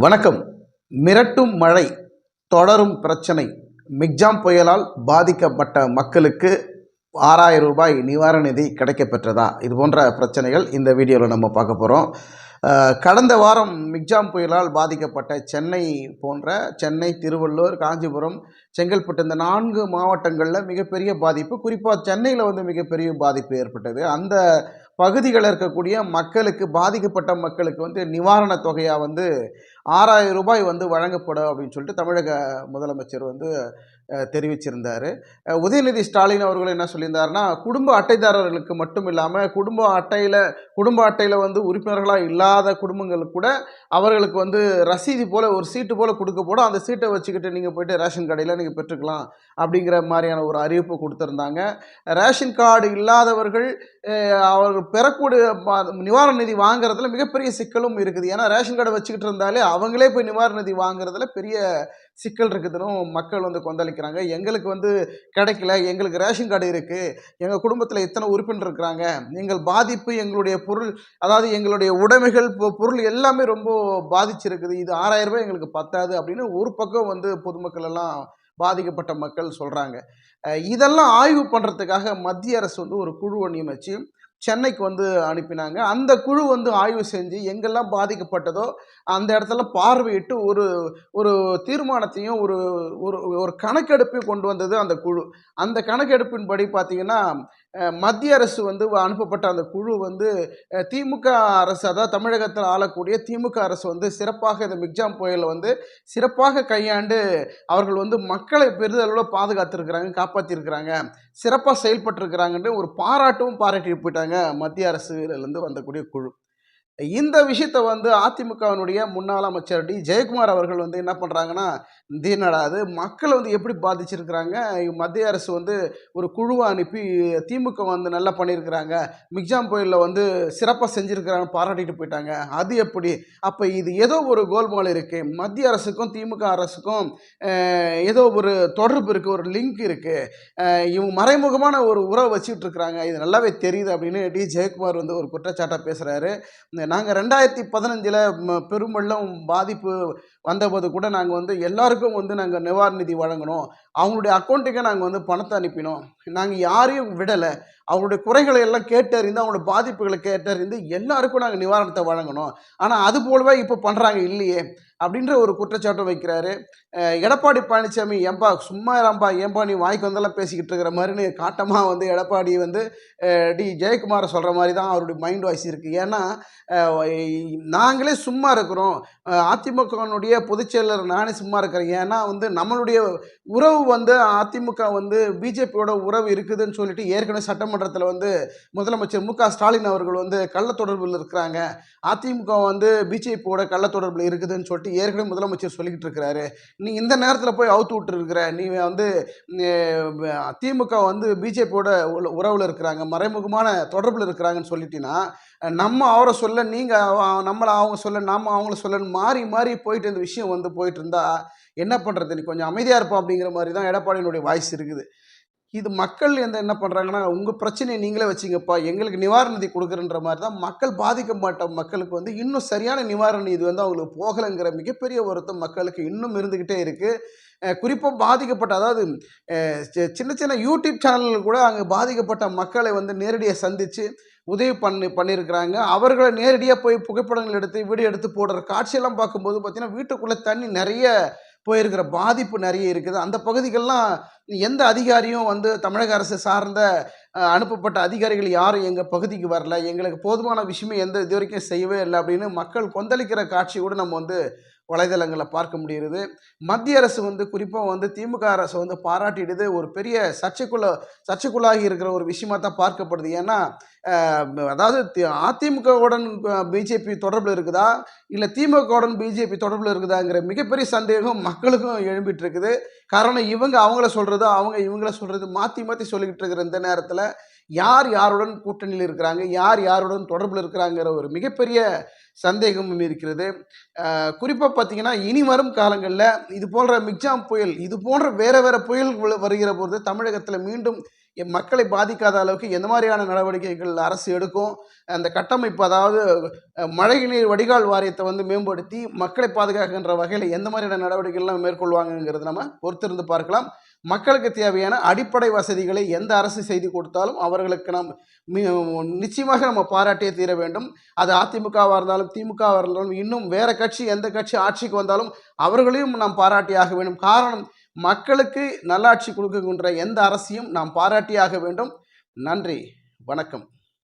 வணக்கம். மிரட்டும் மழை, தொடரும் பிரச்சனை. மிக்ஜாம் புயலால் பாதிக்கப்பட்ட மக்களுக்கு ரூ. 6,000 நிவாரண நிதி கிடைக்கப்பெற்றதா? இது போன்ற பிரச்சனைகள் இந்த வீடியோவில் நம்ம பார்க்க போகிறோம். கடந்த வாரம் மிக்ஜாம் புயலால் பாதிக்கப்பட்ட சென்னை, திருவள்ளூர், காஞ்சிபுரம், செங்கல்பட்டு இந்த 4 மாவட்டங்களில் மிகப்பெரிய பாதிப்பு. குறிப்பாக சென்னையில் மிகப்பெரிய பாதிப்பு ஏற்பட்டது. அந்த பகுதிகளில் இருக்கக்கூடிய மக்களுக்கு, பாதிக்கப்பட்ட மக்களுக்கு நிவாரணத் தொகையாக ரூ. 6,000 வழங்கப்படும் அப்படின்னு சொல்லிட்டு தமிழக முதலமைச்சர் தெரிவிச்சிருந்தார். உதயநிதி ஸ்டாலின் அவர்கள் என்ன சொல்லியிருந்தாருன்னா, குடும்ப அட்டைதாரர்களுக்கு மட்டும் இல்லாமல் குடும்ப அட்டையில் உறுப்பினர்களாக இல்லாத குடும்பங்களுக்கு கூட அவர்களுக்கு ரசீது போல் ஒரு சீட்டு போல் கொடுக்கப்படும். அந்த சீட்டை வச்சுக்கிட்டு நீங்கள் போய்ட்டு ரேஷன் கடையில் நீங்கள் பெற்றுக்கலாம் அப்படிங்கிற மாதிரியான ஒரு அறிவிப்பு கொடுத்துருந்தாங்க. ரேஷன் கார்டு இல்லாதவர்கள் அவர்கள் பெறக்கூடிய நிவாரண நிதி வாங்குறதுல மிகப்பெரிய சிக்கலும் இருக்குது. ஏன்னா ரேஷன் கார்டை வச்சுக்கிட்டு இருந்தாலே அவங்களே போய் நிவாரண நிதி வாங்குறதுல பெரிய சிக்கல் இருக்குதுன்னு மக்கள் கொந்தளிக்கிறாங்க. எங்களுக்கு கிடைக்கல, எங்களுக்கு ரேஷன் கார்டு இருக்குது, எங்கள் குடும்பத்தில் இத்தனை உறுப்பினர் இருக்கிறாங்க, எங்கள் பாதிப்பு, எங்களுடைய பொருள், அதாவது எங்களுடைய உடைமைகள், பொருள் எல்லாமே ரொம்ப பாதிச்சிருக்குது, இது ரூ. 6,000 எங்களுக்கு பத்தாது அப்படின்னு ஒரு பக்கம் பொதுமக்கள் எல்லாம், பாதிக்கப்பட்ட மக்கள் சொல்கிறாங்க. இதெல்லாம் ஆய்வு பண்ணுறதுக்காக மத்திய அரசு ஒரு குழுவை நியமித்து சென்னைக்கு அனுப்பினாங்க. அந்த குழு ஆய்வு செஞ்சு எங்கெல்லாம் பாதிக்கப்பட்டதோ அந்த இடத்துல பார்வையிட்டு ஒரு ஒரு தீர்மானத்தையும் ஒரு ஒரு கணக்கெடுப்பையும் கொண்டு வந்தது அந்த குழு. அந்த கணக்கெடுப்பின்படி பார்த்தீங்கன்னா, மத்திய அரசு அனுப்பப்பட்ட அந்த குழு திமுக அரசு, அதாவது தமிழகத்தில் ஆளக்கூடிய திமுக அரசு சிறப்பாக இந்த மிக்ஜாம் புயலை சிறப்பாக கையாண்டு அவர்கள் மக்களை பெரிதளவில் பாதுகாத்திருக்கிறாங்க, காப்பாற்றிருக்கிறாங்க, சிறப்பாக செயல்பட்டிருக்கிறாங்கன்னு ஒரு பாராட்டிட்டு போயிட்டாங்க மத்திய அரசுலேருந்து வந்தக்கூடிய குழு. இந்த விஷயத்தை அதிமுகவினுடைய முன்னாள் அமைச்சர் ஜெயக்குமார் அவர்கள் என்ன பண்ணுறாங்கன்னா, அது மக்கள் எப்படி பாதிச்சிருக்கிறாங்க, மத்திய அரசு ஒரு குழுவை அனுப்பி திமுக நல்லா பண்ணியிருக்கிறாங்க, மிக்ஜாம் புயலில் சிறப்பாக செஞ்சுருக்கிறாங்க, பாராட்டிட்டு போயிட்டாங்க, அது எப்படி? அப்போ இது ஏதோ ஒரு கோல்மால் இருக்குது, மத்திய அரசுக்கும் திமுக அரசுக்கும் ஏதோ ஒரு தொடர்பு இருக்குது, ஒரு லிங்க் இருக்குது, இவங்க மறைமுகமான ஒரு உறவை வச்சுக்கிட்டு இருக்கிறாங்க, இது நல்லாவே தெரியுது அப்படின்னு ஜெயக்குமார் ஒரு குற்றச்சாட்டாக பேசுகிறாரு. நாங்கள் 2015 பெரும்பள்ளம் பாதிப்பு வந்தபோது கூட நாங்கள் எல்லாருக்கும் நாங்கள் நிவாரண நிதி வழங்கினோம், அவங்களுடைய அக்கௌண்ட்டுக்கே நாங்கள் பணத்தை அனுப்பினோம், நாங்கள் யாரையும் விடலை, அவங்களுடைய குறைகளை எல்லாம் கேட்டறிந்து, அவங்களோட பாதிப்புகளை கேட்டறிந்து எல்லாருக்கும் நாங்கள் நிவாரணத்தை வழங்கணும், ஆனால் அது போலவே இப்போ பண்ணுறாங்க இல்லையே அப்படின்ற ஒரு குற்றச்சாட்டை வைக்கிறாரு. எடப்பாடி பழனிசாமி, ஏன்பா சும்மா ஏன்பா நீ வாய்க்கு வந்தெல்லாம் பேசிக்கிட்டு இருக்கிற மாதிரின்னு காட்டமாக எடப்பாடி ஜெயக்குமாரை சொல்கிற மாதிரி தான் அவருடைய மைண்ட் வாய்ஸ் இருக்குது. ஏன்னா நாங்களே சும்மா இருக்கிறோம், அதிமுகனுடைய பொதுச்செயலர் நானே சும்மா இருக்கிறேன், ஏன்னா நம்மளுடைய உறவு அதிமுக பிஜேபியோட உறவு இருக்குதுன்னு சொல்லிட்டு ஏற்கனவே சட்டமன்றத்தில் முதலமைச்சர் மு க ஸ்டாலின் அவர்கள் கள்ள தொடர்பில் இருக்கிறாங்க, அதிமுக பிஜேபியோட கள்ள தொடர்பில் இருக்குதுன்னு சொல்லிட்டு ஏற்கனவே முதலமைச்சர் சொல்லிக்கிட்டு இருக்கிறாரு, நீ இந்த நேரத்தில் போய் அவுத்து விட்டு இருக்கிற, நீ திமுக பிஜேபியோட உறவில் இருக்கிறாங்க, மறைமுகமான தொடர்பில் இருக்கிறாங்கன்னு சொல்லிட்டீங்கன்னா, நம்ம அவரை சொல்ல, நீங்கள் நம்மளை அவங்க சொல்ல, நம்ம அவங்கள சொல்லன்னு மாறி மாறி போயிட்டு இந்த விஷயம் போயிட்டு இருந்தா என்ன பண்ணுறது, நீ கொஞ்சம் அமைதியாக இருப்போம் அப்படிங்கிற மாதிரி தான் எடப்பாடியினுடைய வாய்ஸ் இருக்குது. இது மக்கள் என்ன பண்ணுறாங்கன்னா, உங்கள் பிரச்சனையை நீங்களே வச்சிங்கப்பா, எங்களுக்கு நிவாரண நிதி கொடுக்குறன்ற மாதிரி தான் மக்கள், பாதிக்கப்பட்ட மக்களுக்கு இன்னும் சரியான நிவாரண நிதி அவங்களுக்கு போகலைங்கிற மிகப்பெரிய வருத்தம் மக்களுக்கு இன்னும் இருந்துக்கிட்டே இருக்குது. குறிப்பாக பாதிக்கப்பட்ட, அதாவது சின்ன சின்ன யூடியூப் சேனல்கள் கூட அங்கே பாதிக்கப்பட்ட மக்களை நேரடியாக சந்தித்து உதவி பண்ணியிருக்கிறாங்க. அவர்களை நேரடியாக போய் புகைப்படங்கள் எடுத்து வீடியோ எடுத்து போடுற காட்சியெல்லாம் பார்க்கும்போது பார்த்திங்கன்னா, வீட்டுக்குள்ளே தண்ணி நிறைய போயிருக்கிற பாதிப்பு நிறைய இருக்குது. அந்த பகுதிகளெலாம் எந்த அதிகாரியும் தமிழக அரசு சார்ந்த அனுப்பப்பட்ட அதிகாரிகள் யாரும் எங்கள் பகுதிக்கு வரல, எங்களுக்கு போதுமான விஷயமே இது வரைக்கும் செய்யவே இல்லை அப்படின்னு மக்கள் கொந்தளிக்கிற காட்சி கூட நம்ம வலைதளங்களில் பார்க்க முடியுது. மத்திய அரசு குறிப்பாக திமுக அரசு பாராட்டிடுது ஒரு பெரிய சர்ச்சைக்குள்ளாகி இருக்கிற ஒரு விஷயமா தான் பார்க்கப்படுது. ஏன்னா அதாவது அதிமுகவுடன் பிஜேபி தொடர்பில் இருக்குதா, இல்லை திமுகவுடன் பிஜேபி தொடர்பில் இருக்குதாங்கிற மிகப்பெரிய சந்தேகம் மக்களுக்கும் எழும்பிட்டு இருக்குது. காரணம், இவங்க அவங்கள சொல்கிறது, அவங்க இவங்கள சொல்கிறது, மாற்றி மாற்றி சொல்லிக்கிட்டு இருக்கிற இந்த நேரத்தில் யார் யாருடன் கூட்டணியில் இருக்கிறாங்க, யார் யாருடன் தொடர்பில் இருக்கிறாங்கிற ஒரு மிகப்பெரிய சந்தேகமும் இருக்கிறது. குறிப்பாக பார்த்தீங்கன்னா, இனி வரும் காலங்களில் இது போன்ற மிக்ஜாம் புயல், இது போன்ற வேறு புயல் வருகிற போது தமிழகத்தில் மீண்டும் மக்களை பாதிக்காத அளவுக்கு எந்த மாதிரியான நடவடிக்கைகள் அரசு எடுக்கும், அந்த கட்டமைப்பு அதாவது மழைநீர் வடிகால் வாரியத்தை வந்து மேம்படுத்தி மக்களை பாதுகாக்கின்ற வகையில் எந்த மாதிரியான நடவடிக்கைகள்லாம் மேற்கொள்வாங்கங்கிறது நம்ம பொறுத்திருந்து பார்க்கலாம். மக்களுக்கு தேவையான அடிப்படை வசதிகளை எந்த அரசு செய்து கொடுத்தாலும் அவர்களுக்கு நாம் நிச்சயமாக நம்ம பாராட்டியே தீர வேண்டும். அது அதிமுகவாக இருந்தாலும் திமுகவாக இருந்தாலும் இன்னும் வேற கட்சி எந்த கட்சி ஆட்சிக்கு வந்தாலும் அவர்களையும் நாம் பாராட்டியாக வேண்டும். காரணம், மக்களுக்கு நல்லாட்சி கொடுக்கின்ற எந்த அரசையும் நாம் பாராட்டியாக வேண்டும். நன்றி, வணக்கம்.